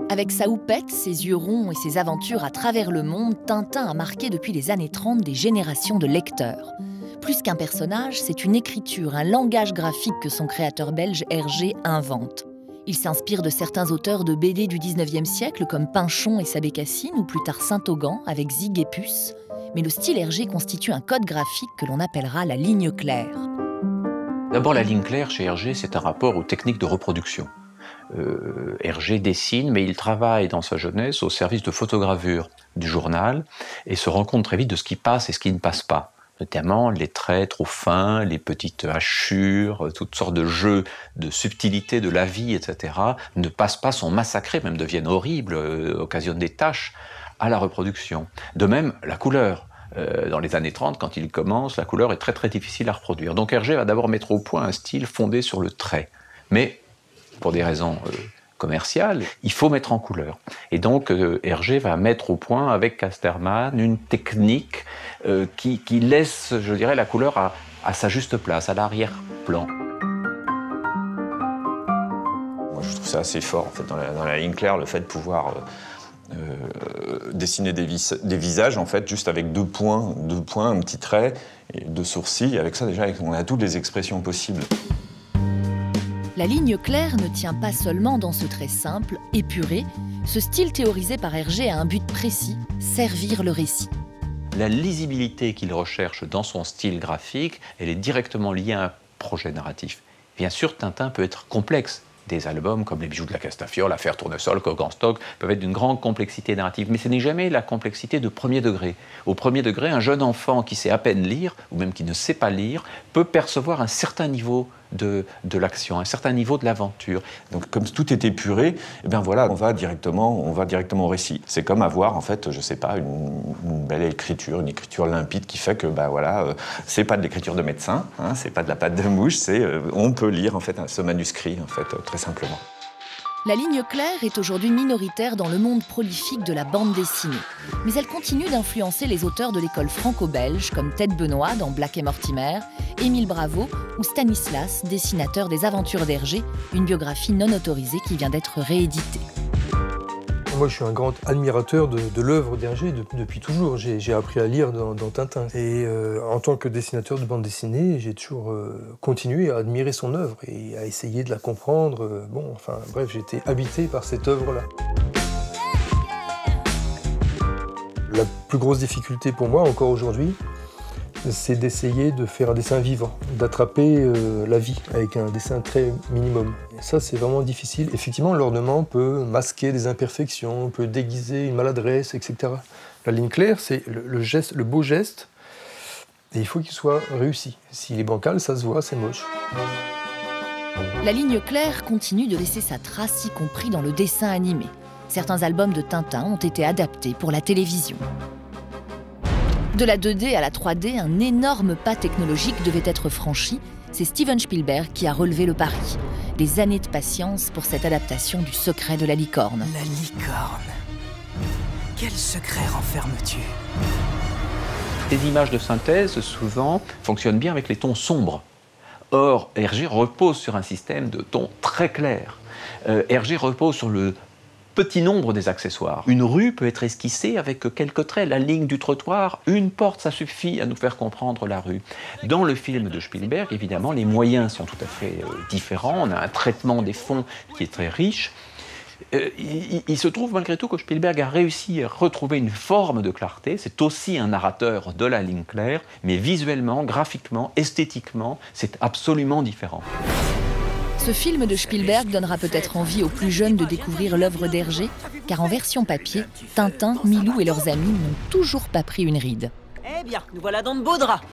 Avec sa houppette, ses yeux ronds et ses aventures à travers le monde, Tintin a marqué depuis les années 30 des générations de lecteurs. Plus qu'un personnage, c'est une écriture, un langage graphique que son créateur belge Hergé invente. Il s'inspire de certains auteurs de BD du 19e siècle comme Pinchon et sa Bécassine ou plus tard Saint-Augan avec Zig et Puce. Mais le style Hergé constitue un code graphique que l'on appellera la ligne claire. D'abord, la ligne claire chez Hergé, c'est un rapport aux techniques de reproduction. Hergé dessine, mais il travaille dans sa jeunesse au service de photogravure du journal et se rend compte très vite de ce qui passe et ce qui ne passe pas. Notamment les traits trop fins, les petites hachures, toutes sortes de jeux de subtilité de la vie, etc. ne passent pas, sont massacrés, même deviennent horribles, occasionnent des taches à la reproduction. De même, la couleur. Dans les années 30, quand il commence, la couleur est très très difficile à reproduire. Donc Hergé va d'abord mettre au point un style fondé sur le trait. Mais pour des raisons commerciales, il faut mettre en couleur. Et donc Hergé va mettre au point avec Casterman une technique qui laisse, je dirais, la couleur à sa juste place, à l'arrière-plan. Moi, je trouve ça assez fort en fait, dans la ligne claire, le fait de pouvoir dessiner des visages en fait, juste avec deux points, un petit trait et deux sourcils. Avec ça, déjà, on a toutes les expressions possibles. La ligne claire ne tient pas seulement dans ce trait simple, épuré. Ce style théorisé par Hergé a un but précis, servir le récit. La lisibilité qu'il recherche dans son style graphique, elle est directement liée à un projet narratif. Bien sûr, Tintin peut être complexe. Des albums comme Les Bijoux de la Castafiore, L'Affaire Tournesol, Coq en stock peuvent être d'une grande complexité narrative, mais ce n'est jamais la complexité de premier degré. Au premier degré, un jeune enfant qui sait à peine lire, ou même qui ne sait pas lire, peut percevoir un certain niveau de l'action, un certain niveau de l'aventure. Donc comme tout est épuré, eh bien voilà, on va directement au récit. C'est comme avoir en fait, je sais pas, une belle écriture, une écriture limpide qui fait que c'est pas de l'écriture de médecin, hein, c'est pas de la pâte de mouche, on peut lire en fait ce manuscrit en fait très simplement. La ligne claire est aujourd'hui minoritaire dans le monde prolifique de la bande dessinée. Mais elle continue d'influencer les auteurs de l'école franco-belge comme Ted Benoît dans Black et Mortimer, Émile Bravo ou Stanislas, dessinateur des Aventures d'Hergé, une biographie non autorisée qui vient d'être rééditée. Moi, je suis un grand admirateur de l'œuvre d'Hergé depuis toujours. J'ai appris à lire dans Tintin. Et en tant que dessinateur de bande dessinée, j'ai toujours continué à admirer son œuvre et à essayer de la comprendre. Bref, j'étais habité par cette œuvre-là. La plus grosse difficulté pour moi, encore aujourd'hui, c'est d'essayer de faire un dessin vivant, d'attraper la vie avec un dessin très minimum. Et ça, c'est vraiment difficile. Effectivement, l'ornement peut masquer des imperfections, peut déguiser une maladresse, etc. La ligne claire, c'est le beau geste, et il faut qu'il soit réussi. S'il est bancal, ça se voit, c'est moche. La ligne claire continue de laisser sa trace, y compris dans le dessin animé. Certains albums de Tintin ont été adaptés pour la télévision. De la 2D à la 3D, un énorme pas technologique devait être franchi. C'est Steven Spielberg qui a relevé le pari. Des années de patience pour cette adaptation du Secret de la licorne. La licorne. Quel secret renfermes-tu? Les images de synthèse, souvent, fonctionnent bien avec les tons sombres. Or, Hergé repose sur un système de tons très clairs. Hergé repose sur le petit nombre des accessoires. Une rue peut être esquissée avec quelques traits, la ligne du trottoir, une porte, ça suffit à nous faire comprendre la rue. Dans le film de Spielberg, évidemment, les moyens sont tout à fait différents. On a un traitement des fonds qui est très riche. Il se trouve malgré tout que Spielberg a réussi à retrouver une forme de clarté. C'est aussi un narrateur de la ligne claire, mais visuellement, graphiquement, esthétiquement, c'est absolument différent. Ce film de Spielberg donnera peut-être envie aux plus jeunes de découvrir l'œuvre d'Hergé, car en version papier, Tintin, Milou et leurs amis n'ont toujours pas pris une ride. Eh bien, nous voilà dans de beaux draps.